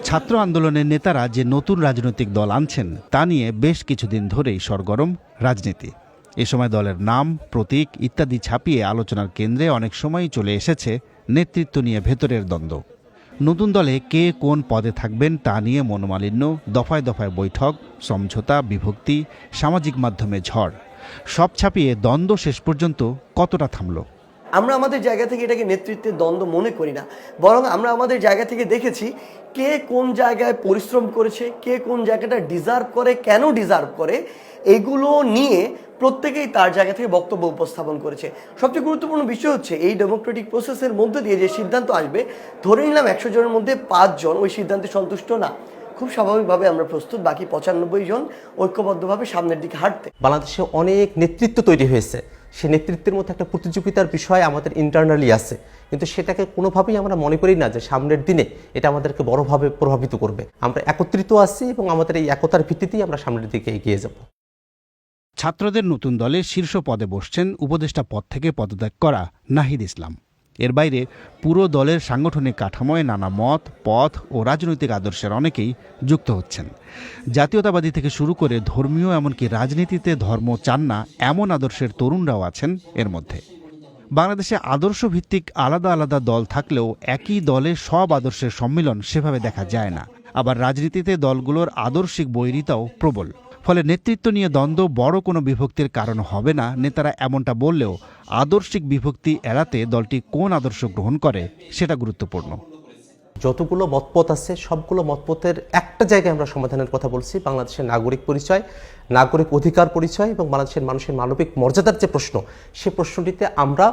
ছাত্র আন্দোলনের নেতারা যে নতুন রাজনৈতিক দল আনছেন তা নিয়ে বেশ কিছুদিন ধরেই সরগরম রাজনীতি। এ সময় দলের নাম, প্রতীক ইত্যাদি ছাপিয়ে আলোচনার কেন্দ্রে অনেক সময়ই চলে এসেছে নেতৃত্ব নিয়ে ভেতরের দ্বন্দ্ব। নতুন দলে কে কোন পদে থাকবেন তা নিয়ে মনোমালিন্য, দফায় দফায় বৈঠক, সমঝোতা, বিভক্তি, সামাজিক মাধ্যমে ঝড়, সব ছাপিয়ে দ্বন্দ্ব শেষ পর্যন্ত কতটা থামল? আমরা আমাদের জায়গা থেকে এটাকে নেতৃত্বের দ্বন্দ্ব মনে করি না, বরং আমরা আমাদের জায়গা থেকে দেখেছি কে কোন জায়গায় পরিশ্রম করেছে, কে কোন জায়গাটা ডিজার্ভ করে, কেন ডিজার্ভ করে, এগুলো নিয়ে প্রত্যেকেই তার জায়গা থেকে বক্তব্য উপস্থাপন করেছে। সবচেয়ে গুরুত্বপূর্ণ বিষয় হচ্ছে এই ডেমোক্রেটিক প্রসেসের মধ্যে দিয়ে যে সিদ্ধান্ত আসবে, ধরে নিলাম 100 জনের মধ্যে 5 জন ওই সিদ্ধান্তে সন্তুষ্ট না, খুব স্বাভাবিকভাবে আমরা প্রস্তুত বাকি 95 জন ঐক্যবদ্ধভাবে সামনের দিকে হাঁটতে। বাংলাদেশে অনেক নেতৃত্ব তৈরি হয়েছে, সেই নেতৃত্বের মধ্যে একটা প্রতিযোগিতার বিষয় আমাদের ইন্টারনালি আছে, কিন্তু সেটাকে কোনোভাবেই আমরা মনে করি না যে সামনের দিনে এটা আমাদেরকে বড়ভাবে প্রভাবিত করবে। আমরা একত্রিত আছি এবং আমাদের এই একতার ভিত্তিতেই আমরা সামনের দিকে এগিয়ে যাব। ছাত্রদের নতুন দলে শীর্ষ পদে বসছেন উপদেষ্টা পদ থেকে পদত্যাগ করা নাহিদ ইসলাম। এর বাইরে পুরো দলের সাংগঠনিক কাঠামোয় নানা মত, পথ ও রাজনৈতিক আদর্শের অনেকেই যুক্ত হচ্ছেন। জাতীয়তাবাদী থেকে শুরু করে ধর্মীয়, এমনকি রাজনীতিতে ধর্ম চান না এমন আদর্শের তরুণরাও আছেন এর মধ্যে। বাংলাদেশে আদর্শ ভিত্তিক আলাদা আলাদা দল থাকলেও একই দলে সব আদর্শের সম্মিলন সেভাবে দেখা যায় না। আবার রাজনীতিতে দলগুলোর আদর্শিক বৈরিতাও প্রবল। ফলে নেতৃত্ব নিয়ে দ্বন্দ্ব বড় কোনো বিভক্তির কারণ হবে না, নেতারা এমনটা বললেও আদর্শিক বিভক্তি এড়াতে দলটি কোন আদর্শ গ্রহণ করে সেটা গুরুত্বপূর্ণ। যতগুলো মতপথ আছে সবগুলো মতপথের একটা জায়গায় আমরা সমাধানের কথা বলছি, বাংলাদেশের নাগরিক পরিচয়, নাগরিক অধিকার পরিচয় এবং বাংলাদেশের মানুষের মানবিক মর্যাদার যে প্রশ্ন, সে প্রশ্নটিতে আমরা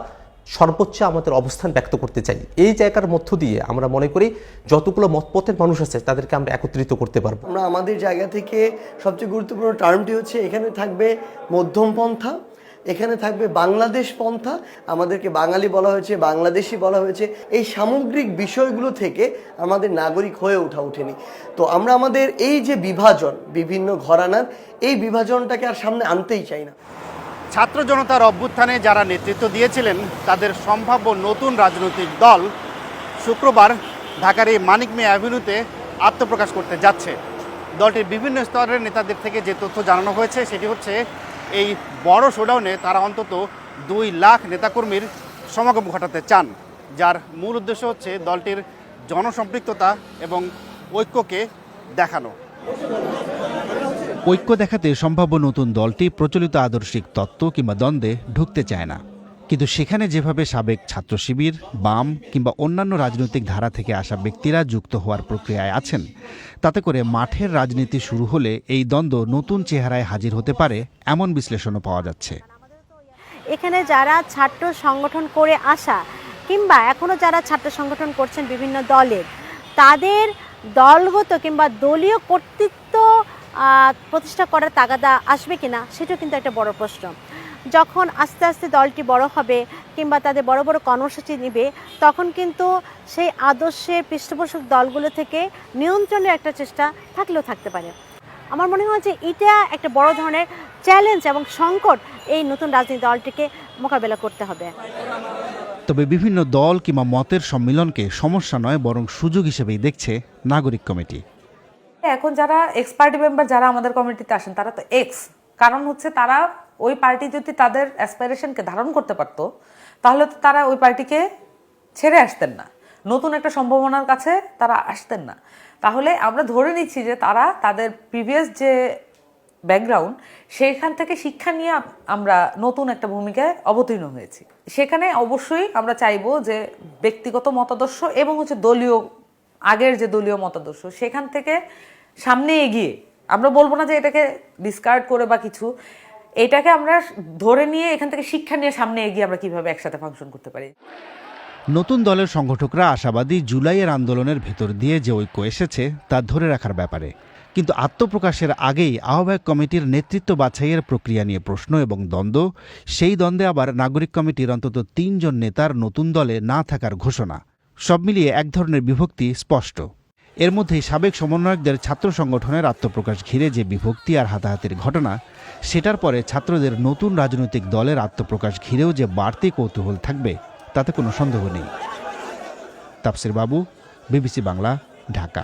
সর্বোচ্চ আমাদের অবস্থান ব্যক্ত করতে চাই। এই জায়গার মধ্য দিয়ে আমরা মনে করি যতগুলো মতপথের মানুষ আছে তাদেরকে আমরা একত্রিত করতে পারবো। আমরা আমাদের জায়গা থেকে সবচেয়ে গুরুত্বপূর্ণ টার্মটি হচ্ছে এখানে থাকবে মধ্যম পন্থা, এখানে থাকবে বাংলাদেশ পন্থা, আমাদেরকে বাঙালি বলা হয়েছে, বাংলাদেশি বলা হয়েছে। এই সামগ্রিক বিষয়গুলো থেকে আমাদের নাগরিক হয়ে ওঠেনি। তো আমরা আমাদের এই যে বিভাজন, বিভিন্ন ঘরানার এই বিভাজনটাকে আর সামনে আনতেই চাই না। ছাত্র জনতার অভ্যুত্থানে যারা নেতৃত্ব দিয়েছিলেন তাদের সম্ভাব্য নতুন রাজনৈতিক দল শুক্রবার ঢাকার এই মানিক মিয়া অ্যাভিনিউতে আত্মপ্রকাশ করতে যাচ্ছে। দলটির বিভিন্ন স্তরের নেতাদের থেকে যে তথ্য জানানো হয়েছে সেটি হচ্ছে এই বড় শোডাউনে তারা অন্তত 2 লাখ নেতাকর্মীর সমাগম ঘটাতে চান, যার মূল উদ্দেশ্য হচ্ছে দলটির জনসম্পৃক্ততা এবং ঐক্যকে দেখানো। ঐক্য দেখাতে সম্ভাব্য নতুন দলটি প্রচলিত আদর্শিক তত্ত্ব কিংবা দ্বন্দ্বে ঢুকতে চায় না। কিন্তু সেখানে যেভাবে সাবেক ছাত্র শিবির, বাম কিংবা অন্যান্য রাজনৈতিক ধারা থেকে আসা ব্যক্তিরা যুক্ত হওয়ার প্রক্রিয়ায় আছেন, তাতে করে মাঠের রাজনীতি শুরু হলে এই দ্বন্দ্ব নতুন চেহারায় হাজির হতে পারে এমন বিশ্লেষণও পাওয়া যাচ্ছে। এখানে যারা ছাত্র সংগঠন করে আসা কিংবা এখনো যারা ছাত্র সংগঠন করছেন বিভিন্ন দলের, তাদের দলগত কিংবা দলীয় কর্তৃত্ব প্রতিষ্ঠা করার তাগাদা আসবে কিনা সেটাও কিন্তু একটা বড় প্রশ্ন। যখন আস্তে আস্তে দলটি বড় হবে কিংবা তাদের বড় বড় কর্মসূচি নেবে, তখন কিন্তু সেই আদর্শের পৃষ্ঠপোষক দলগুলো থেকে নিয়ন্ত্রণের একটা চেষ্টা থাকলেও থাকতে পারে। আমার মনে হয় যে এটা একটা বড় ধরনের চ্যালেঞ্জ এবং সংকট এই নতুন রাজনৈতিক দলটিকে মোকাবেলা করতে হবে। তবে বিভিন্ন দল কিংবা মতের সম্মিলনকে সমস্যা নয়, বরং সুযোগ হিসেবেই দেখছে নাগরিক কমিটি। এখন যারা এক্স পার্টি মেম্বার যারা আমাদের কমিটিতে আসেন তারা তো এক্স, কারণ হচ্ছে তারা ওই পার্টি যদি তাদের অ্যাসপিরেশনকে ধারণ করতে পারত তাহলে তো তারা ওই পার্টিকে ছেড়ে আসতেন না, নতুন একটা সম্ভাবনার কাছে তারা আসতেন না। তাহলে আমরা ধরে নিচ্ছি যে তারা তাদের প্রিভিয়াস যে ব্যাকগ্রাউন্ড সেইখান থেকে শিক্ষা নিয়ে আমরা নতুন একটা ভূমিকায় অবতীর্ণ হয়েছি। সেখানে অবশ্যই আমরা চাইবো যে ব্যক্তিগত মতাদর্শ এবং হচ্ছে দলীয় আগের যে দলীয় মতাদর্শ সেখান থেকে সামনে এগিয়ে, আমরা বলবো না যে এটাকে ডিসকার্ড করে বা কিছু, এটাকে আমরা ধরে নিয়ে এখান থেকে শিক্ষা নিয়ে সামনে এগিয়ে আমরা কিভাবে একসাথে ফাংশন করতে পারি। নতুন দলের সংগঠকরা আশাবাদী জুলাইয়ের আন্দোলনের ভেতর দিয়ে যে ঐক্য এসেছে তা ধরে রাখার ব্যাপারে। কিন্তু আত্মপ্রকাশের আগেই আহ্বায়ক কমিটির নেতৃত্ব বাছাইয়ের প্রক্রিয়া নিয়ে প্রশ্ন এবং দ্বন্দ্ব, সেই দ্বন্দ্বে আবার নাগরিক কমিটির অন্তত 3 জন নেতার নতুন দলে না থাকার ঘোষণা। সব মিলিয়ে এক ধরনের বিভক্তি স্পষ্ট। এর মধ্যেই সাবেক সমন্বয়কদের ছাত্র সংগঠনের আত্মপ্রকাশ ঘিরে যে বিভক্তি আর হাতাহাতির ঘটনা, সেটার পরে ছাত্রদের নতুন রাজনৈতিক দলের আত্মপ্রকাশ ঘিরেও যে বাড়তি কৌতূহল থাকবে তাতে কোনো সন্দেহ নেই। তাফসির বাবু, বিবিসি বাংলা, ঢাকা।